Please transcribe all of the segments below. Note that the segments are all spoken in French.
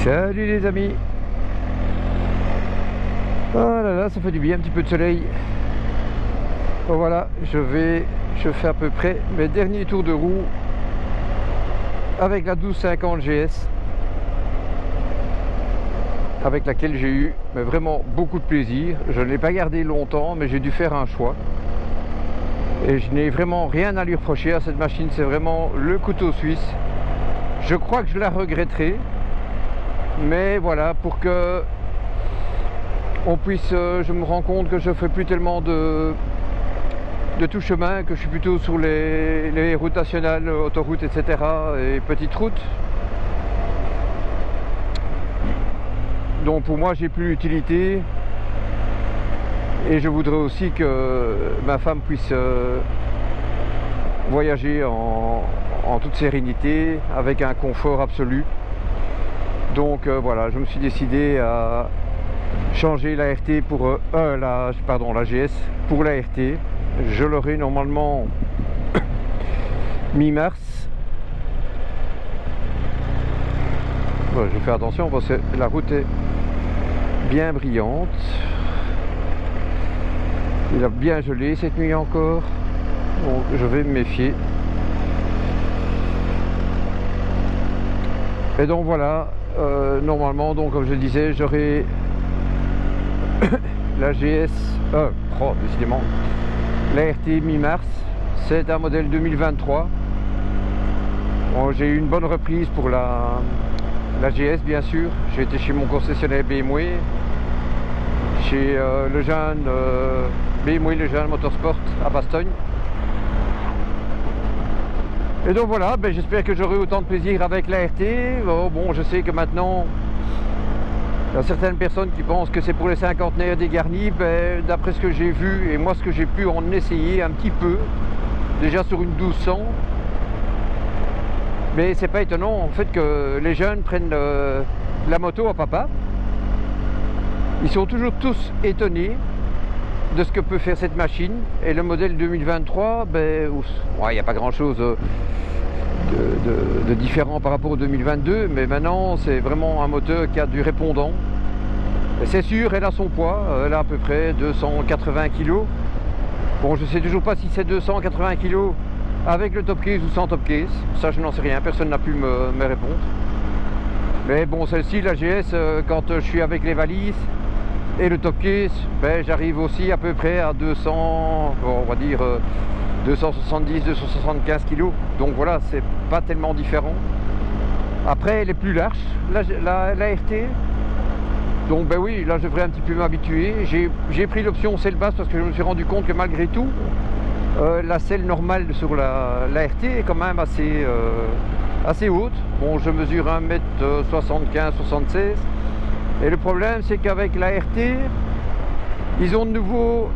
Salut les amis. Oh là là, ça fait du bien, un petit peu de soleil. Bon voilà, je fais à peu près mes derniers tours de roue avec la 1250 GS, avec laquelle j'ai eu vraiment beaucoup de plaisir. Je ne l'ai pas gardée longtemps, mais j'ai dû faire un choix. Et je n'ai vraiment rien à lui reprocher à cette machine, c'est vraiment le couteau suisse. Je crois que je la regretterai, mais voilà, pour que on puisse, je me rends compte que je fais plus tellement de tout chemin, que je suis plutôt sur les routes nationales, autoroutes, etc. et petites routes. Donc pour moi, j'ai plus l'utilité. Et je voudrais aussi que ma femme puisse voyager en toute sérénité, avec un confort absolu. Donc voilà, je me suis décidé à changer la RT pour la GS pour la RT. Je l'aurai normalement mi-mars. Bon, je fais attention parce que la route est bien brillante. Il a bien gelé cette nuit encore, donc je vais me méfier. Et donc voilà, normalement, donc comme je le disais, j'aurai la GS, décidément, la RT mi-mars. C'est un modèle 2023. Bon, j'ai eu une bonne reprise pour la GS, bien sûr. J'ai été chez mon concessionnaire BMW, chez le jeune BMW, le jeune Motorsport à Bastogne. Et donc voilà, j'espère que j'aurai autant de plaisir avec la RT. Bon, je sais que maintenant, il y a certaines personnes qui pensent que c'est pour les cinquantenaires dégarnis. D'après ce que j'ai vu et moi ce que j'ai pu en essayer un petit peu, déjà sur une 1200, mais c'est pas étonnant en fait que les jeunes prennent la moto à papa. Ils sont toujours tous étonnés de ce que peut faire cette machine. Et le modèle 2023, il n'y a pas grand chose de différent par rapport au 2022, mais maintenant c'est vraiment un moteur qui a du répondant. C'est sûr, elle a son poids, elle a à peu près 280 kg. Bon, je sais toujours pas si c'est 280 kg avec le top case ou sans top case, ça je n'en sais rien, personne n'a pu me répondre. Mais bon, celle-ci, la GS, quand je suis avec les valises et le top case, j'arrive aussi à peu près à 200, on va dire 270, 275 kg. Donc voilà, c'est pas tellement différent. Après, elle est plus large, la RT. Donc oui, là je devrais un petit peu m'habituer. J'ai pris l'option selle basse parce que je me suis rendu compte que malgré tout, la selle normale sur la RT est quand même assez haute. Bon, je mesure 1m75, 76. Et le problème, c'est qu'avec la RT, ils ont de nouveau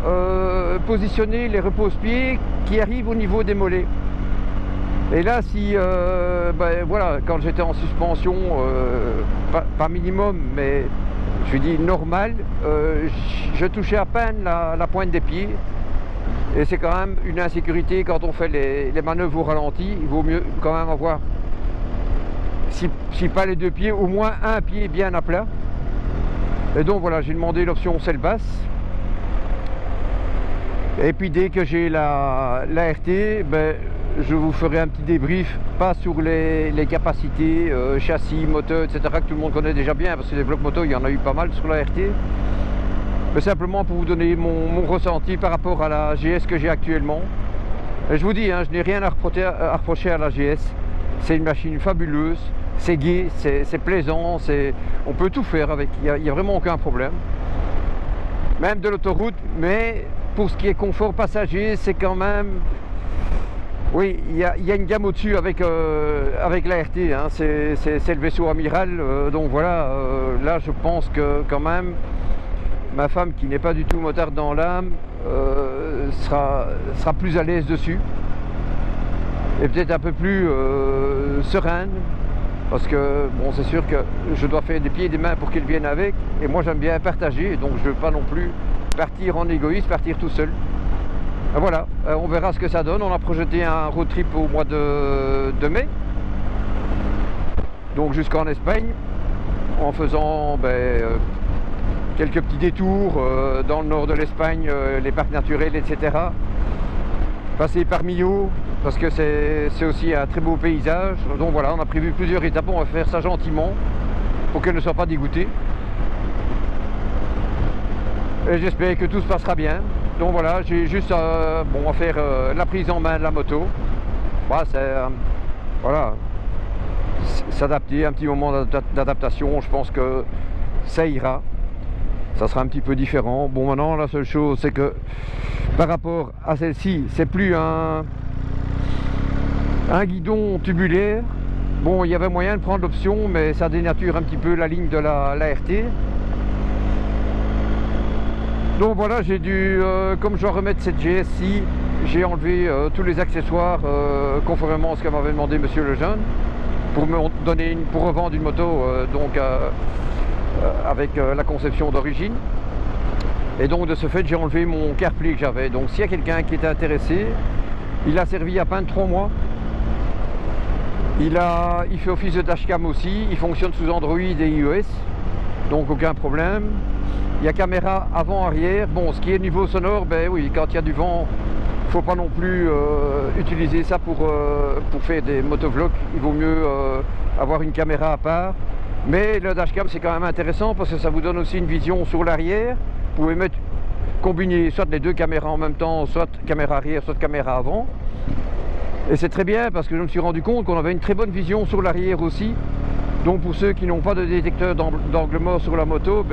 positionné les repose-pieds qui arrivent au niveau des mollets. Et là, si, voilà, quand j'étais en suspension, pas minimum, mais je dis normal, je touchais à peine la pointe des pieds. Et c'est quand même une insécurité quand on fait les manœuvres au ralenti. Il vaut mieux quand même avoir, si pas les deux pieds, au moins un pied bien à plat. Et donc voilà, j'ai demandé l'option selle basse. Et puis dès que j'ai la RT, je vous ferai un petit débrief, pas sur les capacités, châssis, moteur, etc. que tout le monde connaît déjà bien, parce que les blocs moto, il y en a eu pas mal sur la RT. Mais simplement pour vous donner mon ressenti par rapport à la GS que j'ai actuellement. Et je vous dis, je n'ai rien à reprocher à la GS. C'est une machine fabuleuse, c'est gai, c'est plaisant, on peut tout faire avec, il n'y a vraiment aucun problème. Même de l'autoroute, mais pour ce qui est confort passager, c'est quand même... Oui, il y a une gamme au-dessus avec la RT, c'est le vaisseau amiral, donc voilà, là je pense que quand même, ma femme qui n'est pas du tout motarde dans l'âme sera plus à l'aise dessus et peut-être un peu plus sereine, parce que bon, c'est sûr que je dois faire des pieds et des mains pour qu'elle vienne avec, et moi j'aime bien partager, donc je ne veux pas non plus partir en égoïste, partir tout seul. Voilà, on verra ce que ça donne. On a projeté un road trip au mois de mai, donc jusqu'en Espagne. en faisant quelques petits détours dans le nord de l'Espagne, les parcs naturels, etc. Passer par Millau, parce que c'est aussi un très beau paysage. Donc voilà, on a prévu plusieurs étapes, on va faire ça gentiment pour qu'elle ne soit pas dégoûtée. Et j'espère que tout se passera bien. Donc voilà, j'ai juste à faire la prise en main de la moto. Voilà, s'adapter, un petit moment d'adaptation, je pense que ça ira. Ça sera un petit peu différent. Bon, maintenant, la seule chose, c'est que par rapport à celle-ci, c'est plus un guidon tubulaire. Bon, il y avait moyen de prendre l'option, mais ça dénature un petit peu la ligne de la RT. Donc voilà, j'ai dû, comme je dois remettre cette GS-ci, j'ai enlevé tous les accessoires conformément à ce que m'avait demandé Monsieur Lejeune pour revendre une moto avec la conception d'origine. Et donc de ce fait, j'ai enlevé mon CarPlay que j'avais. Donc s'il y a quelqu'un qui était intéressé, il a servi à peine 3 mois. Il fait office de dashcam aussi, il fonctionne sous Android et iOS, donc aucun problème. Il y a caméra avant-arrière. Bon, ce qui est niveau sonore, oui, quand il y a du vent, il ne faut pas non plus utiliser ça pour faire des motovlogs. Il vaut mieux avoir une caméra à part. Mais le dashcam, c'est quand même intéressant parce que ça vous donne aussi une vision sur l'arrière. Vous pouvez combiner soit les deux caméras en même temps, soit caméra arrière, soit caméra avant. Et c'est très bien parce que je me suis rendu compte qu'on avait une très bonne vision sur l'arrière aussi. Donc pour ceux qui n'ont pas de détecteur d'angle mort sur la moto,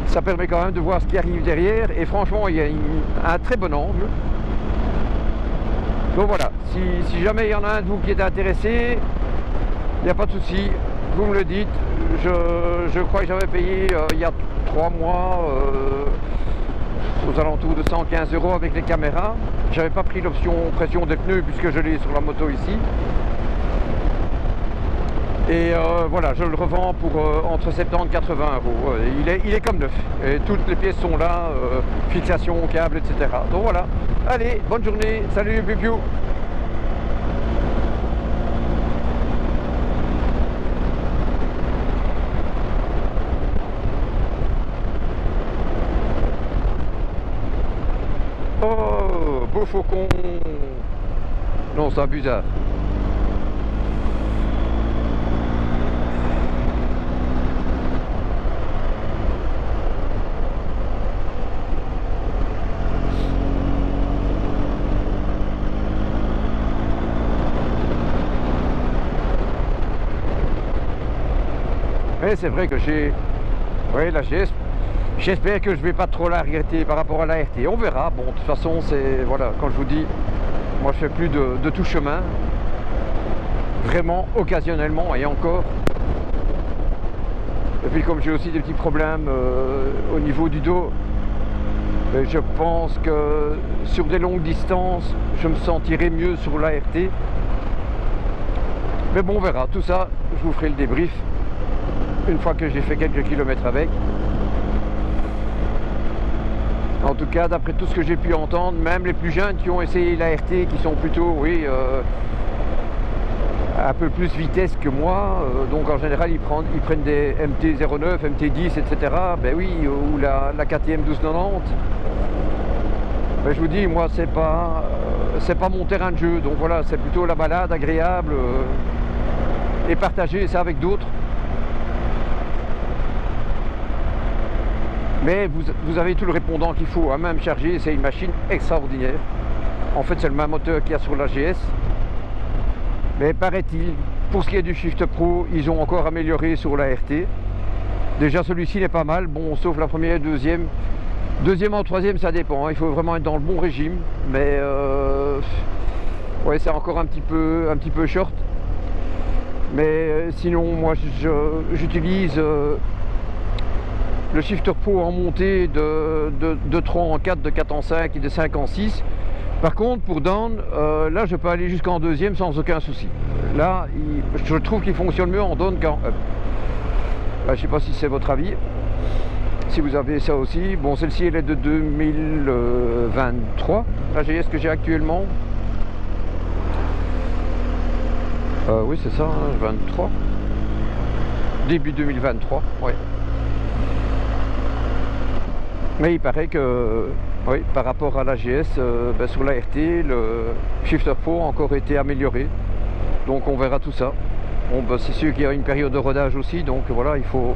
ça permet quand même de voir ce qui arrive derrière. Et franchement, il y a un très bon angle. Donc voilà, si jamais il y en a un de vous qui est intéressé, il n'y a pas de souci, vous me le dites. Je crois que j'avais payé il y a 3 mois aux alentours de 115 € avec les caméras. J'avais pas pris l'option pression des pneus puisque je l'ai sur la moto ici. Et voilà, je le revends pour entre 70 et 80 €. Il est comme neuf. Et toutes les pièces sont là, fixation, câble, etc. Donc voilà. Allez, bonne journée. Salut, piu piu. Oh, beau faucon. Non, c'est un busard. Mais c'est vrai que la GS, j'espère que je vais pas trop la regretter par rapport à la RT. On verra. Bon, de toute façon, voilà, quand je vous dis, moi je fais plus de tout chemin. Vraiment occasionnellement et encore. Et puis comme j'ai aussi des petits problèmes au niveau du dos, je pense que sur des longues distances, je me sentirai mieux sur la RT. Mais bon, on verra. Tout ça, je vous ferai le débrief une fois que j'ai fait quelques kilomètres avec. En tout cas, d'après tout ce que j'ai pu entendre, même les plus jeunes qui ont essayé la RT, qui sont plutôt, un peu plus vitesse que moi, donc en général ils prennent des MT-09, MT-10, etc. Ou la KTM 1290. Je vous dis, moi c'est pas mon terrain de jeu, donc voilà, c'est plutôt la balade agréable et partager ça avec d'autres. Mais vous avez tout le répondant qu'il faut, hein, même chargé, c'est une machine extraordinaire. En fait, c'est le même moteur qu'il y a sur la GS. Mais paraît-il, pour ce qui est du Shift Pro, ils ont encore amélioré sur la RT. Déjà, celui-ci n'est pas mal, bon, sauf la première et deuxième. Deuxième en troisième, ça dépend, hein, il faut vraiment être dans le bon régime. Mais ouais, c'est encore un petit peu short. Mais sinon, moi, j'utilise le Shifter Pro en montée de 3 en 4, de 4 en 5 et de 5 en 6. Par contre, pour down, là je peux aller jusqu'en deuxième sans aucun souci. Là, je trouve qu'il fonctionne mieux en down qu'en up. Je ne sais pas si c'est votre avis, si vous avez ça aussi. Bon, celle-ci elle est de 2023, la GS que j'ai actuellement. Oui, c'est ça, hein, 23. Début 2023, oui. Mais il paraît que, oui, par rapport à l'AGS, sur la RT, le Shifter Pro a encore été amélioré. Donc on verra tout ça. Bon, c'est sûr qu'il y a une période de rodage aussi, donc voilà, il faut